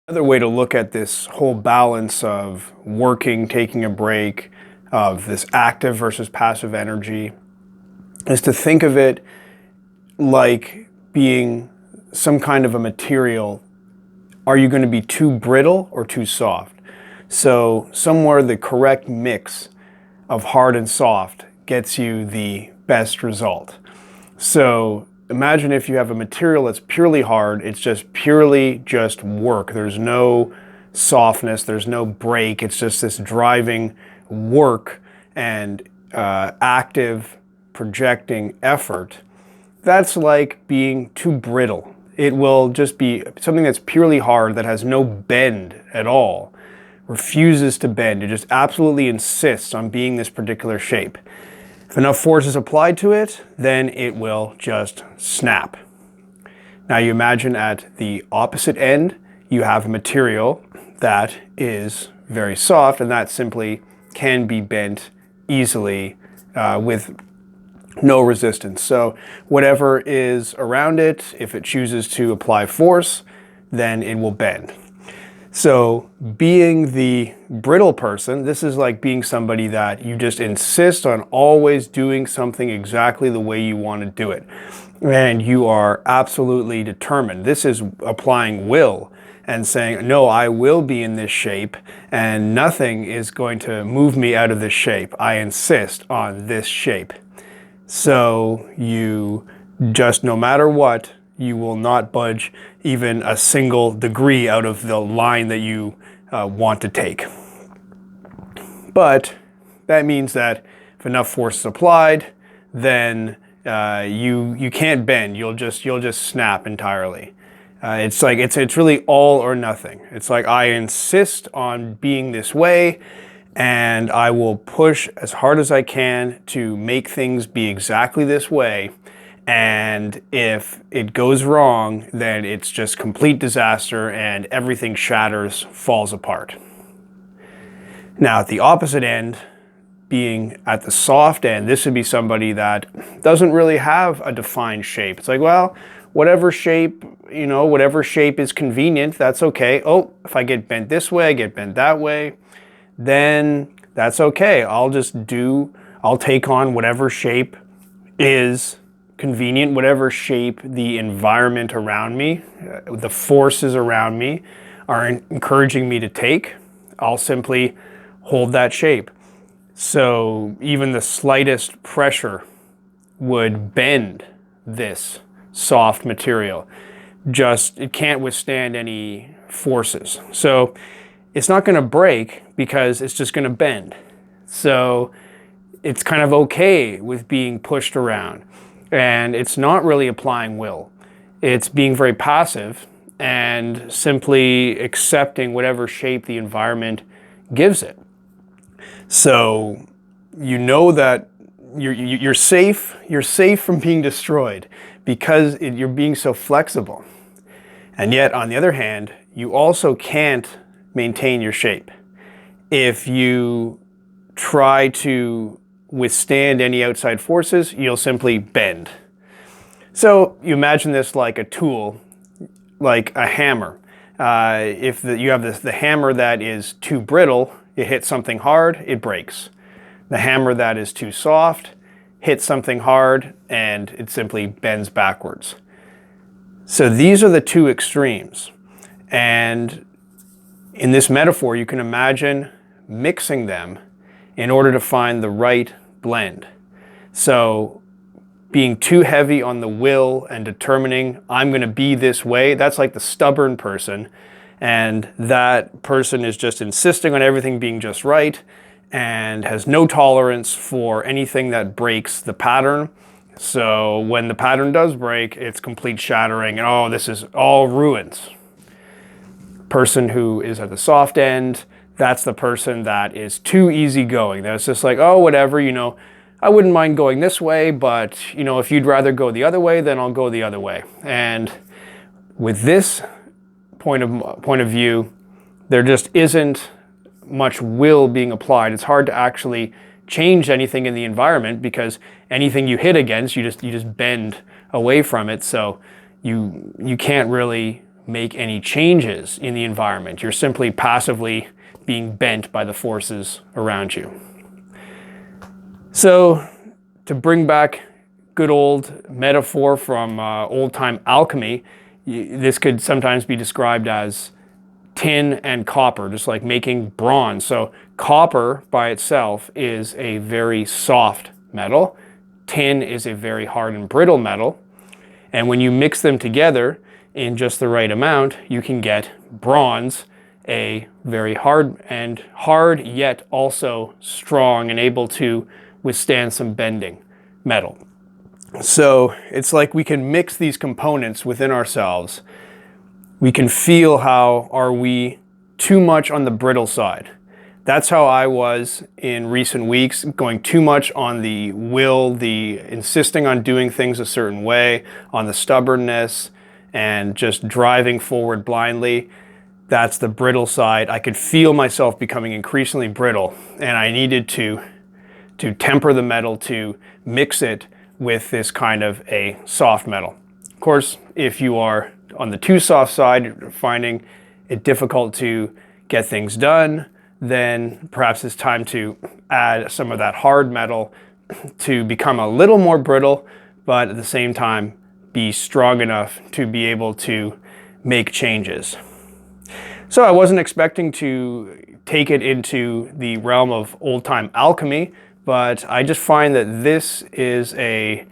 Another way to look at this whole balance of working, taking a break, of this active versus passive energy, is to think of it like being some kind of a material. Are you going to be too brittle or too soft? So somewhere the correct mix of hard and soft gets you the best result. So imagine if you have a material that's purely hard, it's just purely just work. There's no softness, there's no break, it's just this driving work and active projecting effort. That's like being too brittle. It will just be something that's purely hard that has no bend at all, refuses to bend. It just absolutely insists on being this particular shape. If enough force is applied to it, then it will just snap. Now you imagine at the opposite end, you have a material that is very soft, and that simply can be bent easily with no resistance. So whatever is around it, if it chooses to apply force, then it will bend. So being the brittle person, this is like being somebody that you just insist on always doing something exactly the way you want to do it. And you are absolutely determined. This is applying will and saying, no, I will be in this shape and nothing is going to move me out of this shape. I insist on this shape. So you just, no matter what, you will not budge even a single degree out of the line that you want to take. But that means that if enough force is applied, then you can't bend. You'll just snap entirely. It's like it's really all or nothing. It's like I insist on being this way, and I will push as hard as I can to make things be exactly this way. And if it goes wrong, then it's just complete disaster and everything shatters, falls apart. Now at the opposite end, being at the soft end, this would be somebody that doesn't really have a defined shape. It's like, well, whatever shape, whatever shape is convenient, that's okay. Oh, if I get bent this way, I get bent that way, then that's okay. I'll take on whatever shape is convenient, whatever shape the environment around me, the forces around me are encouraging me to take. I'll simply hold that shape. So even the slightest pressure would bend this soft material. It can't withstand any forces. So it's not going to break because it's just going to bend. So it's kind of okay with being pushed around. And it's not really applying will. It's being very passive and simply accepting whatever shape the environment gives it. So you know that you're safe from being destroyed because you're being so flexible. And yet, on the other hand, you also can't maintain your shape. If you try to withstand any outside forces, you'll simply bend. So you imagine this like a tool, like a hammer. If you have the hammer that is too brittle, it hits something hard, it breaks. The hammer that is too soft hits something hard and it simply bends backwards. So these are the two extremes. And in this metaphor, you can imagine mixing them in order to find the right blend. So being too heavy on the will and determining I'm going to be this way, that's like the stubborn person. And that person is just insisting on everything being just right and has no tolerance for anything that breaks the pattern. So when the pattern does break, it's complete shattering and oh, this is all ruins. Person who is at the soft end, that's the person that is too easygoing. That's just like, oh, whatever, I wouldn't mind going this way, but, if you'd rather go the other way, then I'll go the other way. And with this point of view, there just isn't much will being applied. It's hard to actually change anything in the environment because anything you hit against, you just bend away from it. So you can't really make any changes in the environment. You're simply passively being bent by the forces around you. So, to bring back good old metaphor from old-time alchemy, this could sometimes be described as tin and copper, just like making bronze. So copper by itself is a very soft metal. Tin is a very hard and brittle metal. And when you mix them together in just the right amount, you can get bronze, a very hard yet also strong and able to withstand some bending metal. So it's like we can mix these components within ourselves. We can feel how are we too much on the brittle side. That's how I was in recent weeks, going too much on the will, the insisting on doing things a certain way, on the stubbornness, and just driving forward blindly. That's the brittle side. I could feel myself becoming increasingly brittle, and I needed to temper the metal, to mix it with this kind of a soft metal. Of course, if you are on the too soft side, finding it difficult to get things done, then perhaps it's time to add some of that hard metal to become a little more brittle, but at the same time be strong enough to be able to make changes. So I wasn't expecting to take it into the realm of old-time alchemy, but I just find that this is a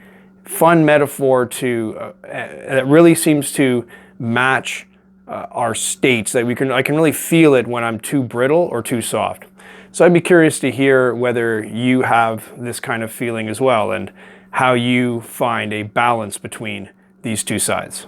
fun metaphor that really seems to match our states, that I can really feel it when I'm too brittle or too soft. So I'd be curious to hear whether you have this kind of feeling as well, and how you find a balance between these two sides.